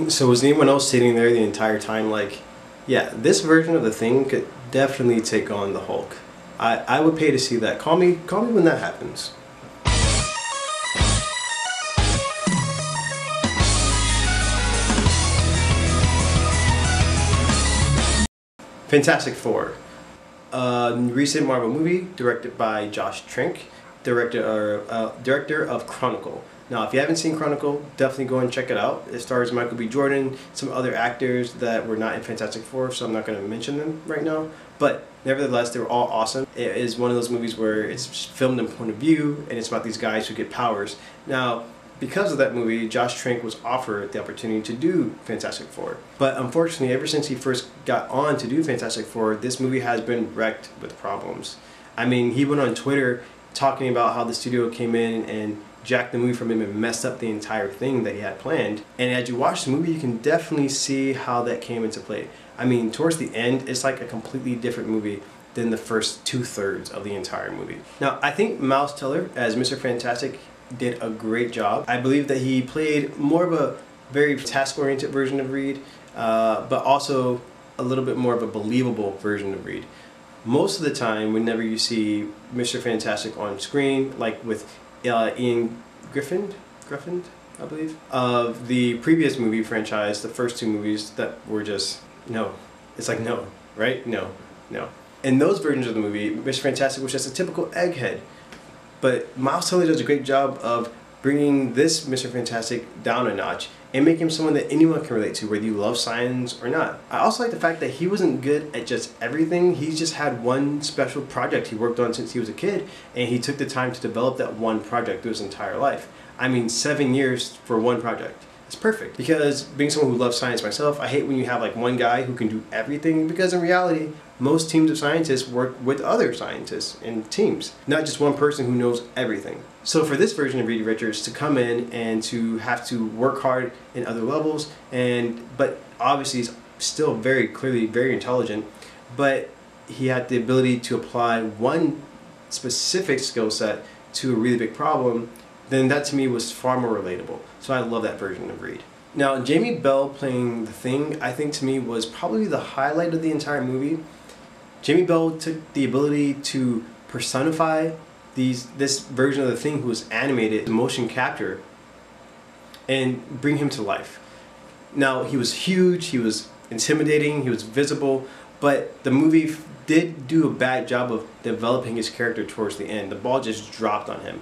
So was anyone else sitting there the entire time like, yeah, this version of the Thing could definitely take on the Hulk. I would pay to see that. Call me when that happens. Fantastic Four. Recent Marvel movie directed by Josh Trank, director of Chronicle. Now, if you haven't seen Chronicle, definitely go and check it out. It stars Michael B. Jordan, some other actors that were not in Fantastic Four, so I'm not going to mention them right now. But nevertheless, they were all awesome. It is one of those movies where it's filmed in point of view, and it's about these guys who get powers. Now, because of that movie, Josh Trank was offered the opportunity to do Fantastic Four. But unfortunately, ever since he first got on to do Fantastic Four, this movie has been wrecked with problems. I mean, he went on Twitter talking about how the studio came in and jacked the movie from him and messed up the entire thing that he had planned. And as you watch the movie, you can definitely see how that came into play. I mean, towards the end, it's like a completely different movie than the first 2/3 of the entire movie. Now, I think Miles Teller as Mr. Fantastic did a great job. I believe that he played more of a very task-oriented version of Reed, but also a little bit more of a believable version of Reed. Most of the time, whenever you see Mr. Fantastic on screen, like with Ian Griffin, I believe, of the previous movie franchise, the first two movies that were just, no. It's like, no, right? No, no. In those versions of the movie, Mr. Fantastic was just a typical egghead. But Miles Teller does a great job of bringing this Mr. Fantastic down a notch and make him someone that anyone can relate to, whether you love science or not. I also like the fact that he wasn't good at just everything. He just had one special project he worked on since he was a kid, and he took the time to develop that one project through his entire life. I mean, 7 years for one project. It's perfect. Because being someone who loves science myself, I hate when you have like one guy who can do everything, because in reality, most teams of scientists work with other scientists in teams, not just one person who knows everything. So for this version of Reed Richards to come in and to have to work hard in other levels, but obviously he's still very clearly very intelligent, but he had the ability to apply one specific skill set to a really big problem, then that to me was far more relatable. So I love that version of Reed. Now, Jamie Bell playing the Thing, I think to me was probably the highlight of the entire movie. Jamie Bell took the ability to personify this version of the Thing who was animated, motion capture, and bring him to life. Now, he was huge, he was intimidating, he was visible, but the movie did do a bad job of developing his character towards the end. The ball just dropped on him.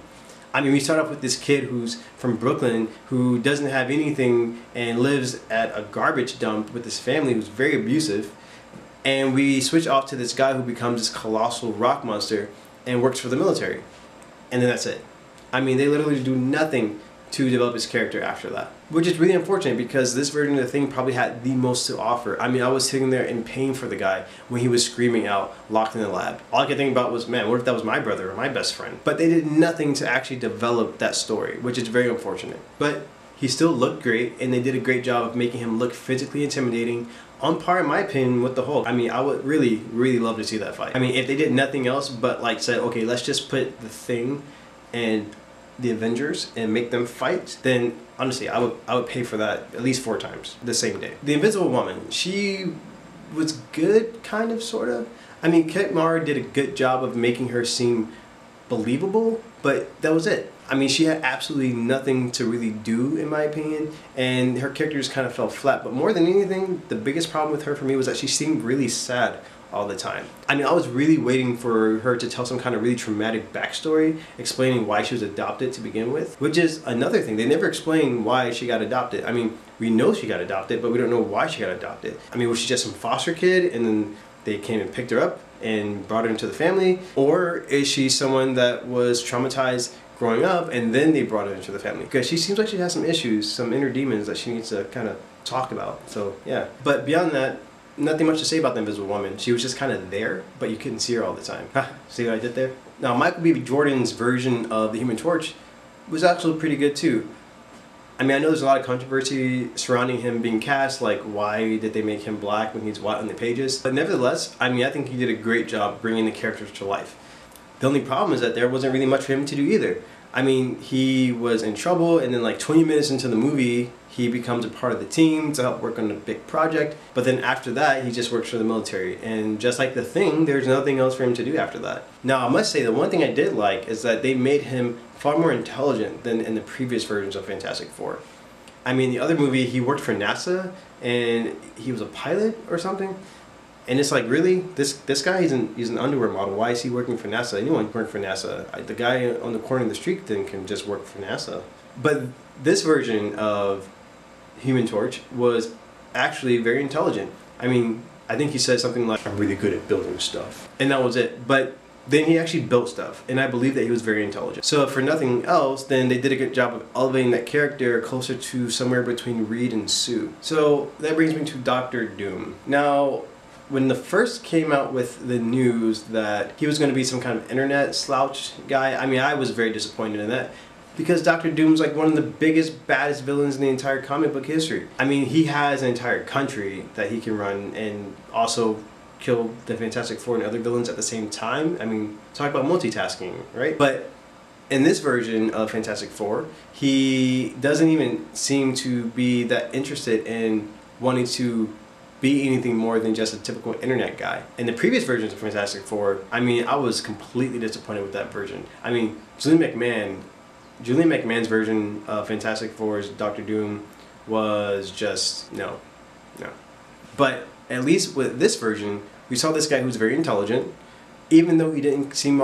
I mean, we start off with this kid who's from Brooklyn who doesn't have anything and lives at a garbage dump with his family who's very abusive. And we switch off to this guy who becomes this colossal rock monster and works for the military. And then that's it. I mean, they literally do nothing to develop his character after that. Which is really unfortunate, because this version of the Thing probably had the most to offer. I mean, I was sitting there in pain for the guy when he was screaming out, locked in the lab. All I could think about was, man, what if that was my brother or my best friend? But they did nothing to actually develop that story, which is very unfortunate. But he still looked great, and they did a great job of making him look physically intimidating, on par, in my opinion, with the Hulk. I mean, I would really, really love to see that fight. I mean, if they did nothing else but like said, okay, let's just put the Thing and the Avengers and make them fight, then honestly, I would pay for that at least 4 times the same day. The Invisible Woman, she was good, kind of, sort of. I mean, Kate Mara did a good job of making her seem believable, but that was it. I mean, she had absolutely nothing to really do, in my opinion, and her character just kind of fell flat. But more than anything, the biggest problem with her for me was that she seemed really sad all the time. I mean, I was really waiting for her to tell some kind of really traumatic backstory explaining why she was adopted to begin with, which is another thing. They never explain why she got adopted. I mean, we know she got adopted, but we don't know why she got adopted. I mean, was she just some foster kid and then they came and picked her up and brought her into the family? Or is she someone that was traumatized growing up and then they brought her into the family? Because she seems like she has some issues, some inner demons that she needs to kind of talk about. So yeah, but beyond that, nothing much to say about the Invisible Woman. She was just kind of there, but you couldn't see her all the time. See what I did there? Now, Michael B. Jordan's version of the Human Torch was actually pretty good too. I mean, I know there's a lot of controversy surrounding him being cast, like why did they make him black when he's white on the pages? But nevertheless, I mean, I think he did a great job bringing the characters to life. The only problem is that there wasn't really much for him to do either. I mean, he was in trouble, and then like 20 minutes into the movie, he becomes a part of the team to help work on a big project. But then after that, he just works for the military. And just like The Thing, there's nothing else for him to do after that. Now, I must say, the one thing I did like is that they made him far more intelligent than in the previous versions of Fantastic Four. I mean, the other movie, he worked for NASA, and he was a pilot or something. And it's like, really? This guy, he's an underwear model. Why is he working for NASA? Anyone can work for NASA. The guy on the corner of the street then can just work for NASA. But this version of Human Torch was actually very intelligent. I mean, I think he said something like, "I'm really good at building stuff." And that was it. But then he actually built stuff, and I believe that he was very intelligent. So for nothing else, then they did a good job of elevating that character closer to somewhere between Reed and Sue. So that brings me to Doctor Doom. Now, when the first came out with the news that he was going to be some kind of internet slouch guy, I mean, I was very disappointed in that. Because Doctor Doom's like one of the biggest, baddest villains in the entire comic book history. I mean, he has an entire country that he can run and also kill the Fantastic Four and other villains at the same time. I mean, talk about multitasking, right? But in this version of Fantastic Four, he doesn't even seem to be that interested in wanting to be anything more than just a typical internet guy. In the previous versions of Fantastic Four, I mean, I was completely disappointed with that version. I mean, Julian McMahon's version of Fantastic Four's Doctor Doom was just no. But at least with this version, we saw this guy who's very intelligent, even though he didn't seem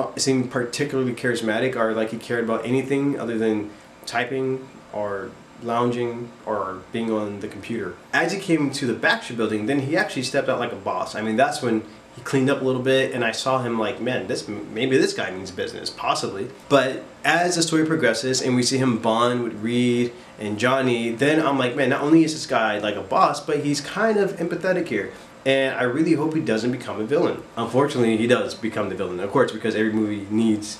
particularly charismatic or like he cared about anything other than typing or lounging or being on the computer. As he came to the Baxter Building, then he actually stepped out like a boss. I mean, that's when he cleaned up a little bit, and I saw him like, man, maybe this guy means business, possibly. But as the story progresses and we see him bond with Reed and Johnny, then I'm like, man, not only is this guy like a boss, but he's kind of empathetic here. And I really hope he doesn't become a villain. Unfortunately, he does become the villain, of course, because every movie needs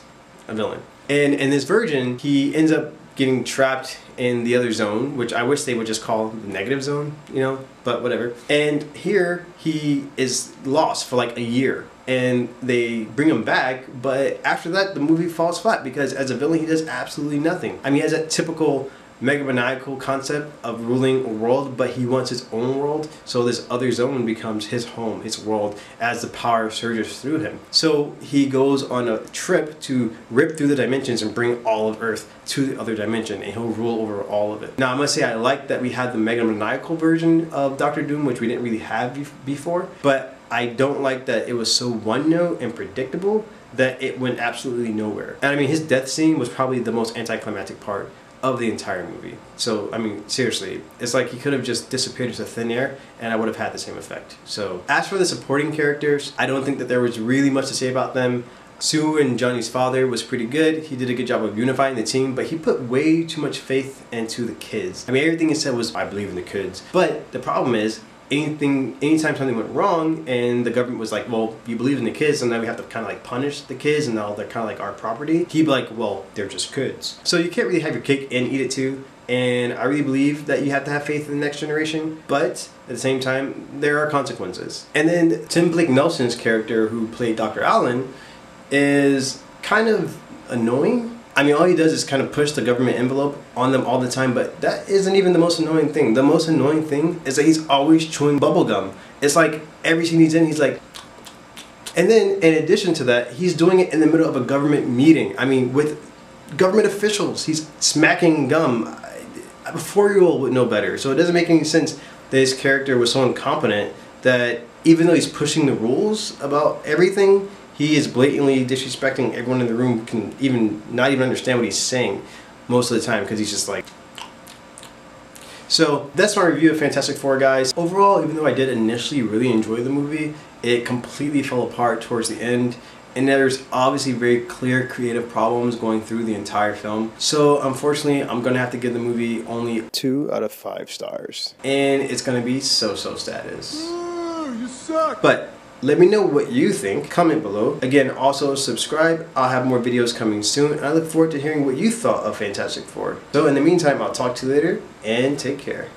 a villain. And in this version, he ends up getting trapped in the other zone, which I wish they would just call the negative zone, you know, but whatever. And here he is lost for like a year, and they bring him back, but after that the movie falls flat because as a villain he does absolutely nothing. I mean, he has that typical megalomaniacal concept of ruling a world, but he wants his own world, so this other zone becomes his home, his world, as the power surges through him. So he goes on a trip to rip through the dimensions and bring all of Earth to the other dimension, and he'll rule over all of it. Now, I must say I like that we had the megalomaniacal version of Doctor Doom, which we didn't really have before, but I don't like that it was so one-note and predictable that it went absolutely nowhere. And I mean, his death scene was probably the most anticlimactic part of the entire movie. So, I mean, seriously, it's like he could have just disappeared into thin air and I would have had the same effect. So, as for the supporting characters, I don't think that there was really much to say about them. Sue and Johnny's father was pretty good. He did a good job of unifying the team, but he put way too much faith into the kids. I mean, everything he said was, I believe in the kids. But the problem is, anytime something went wrong and the government was like, well, you believe in the kids, and now we have to kind of like punish the kids and now they're kind of like our property, he'd be like, well, they're just kids. So you can't really have your cake and eat it too. And I really believe that you have to have faith in the next generation, but at the same time, there are consequences. And then Tim Blake Nelson's character, who played Dr. Allen, is kind of annoying. I mean, all he does is kind of push the government envelope on them all the time, but that isn't even the most annoying thing. The most annoying thing is that he's always chewing bubble gum. It's like every scene he's in, he's like... And then, in addition to that, he's doing it in the middle of a government meeting. I mean, with government officials, he's smacking gum. A 4-year-old would know better. So it doesn't make any sense that his character was so incompetent that even though he's pushing the rules about everything, he is blatantly disrespecting everyone in the room, can not even understand what he's saying most of the time because he's just like... So that's my review of Fantastic Four, guys. Overall, even though I did initially really enjoy the movie, it completely fell apart towards the end, and there's obviously very clear creative problems going through the entire film. So unfortunately, I'm gonna have to give the movie only 2 out of 5 stars, and it's gonna be so-so status. You suck. But let me know what you think. Comment below. Again, also subscribe. I'll have more videos coming soon, and I look forward to hearing what you thought of Fantastic Four. So in the meantime, I'll talk to you later, and take care.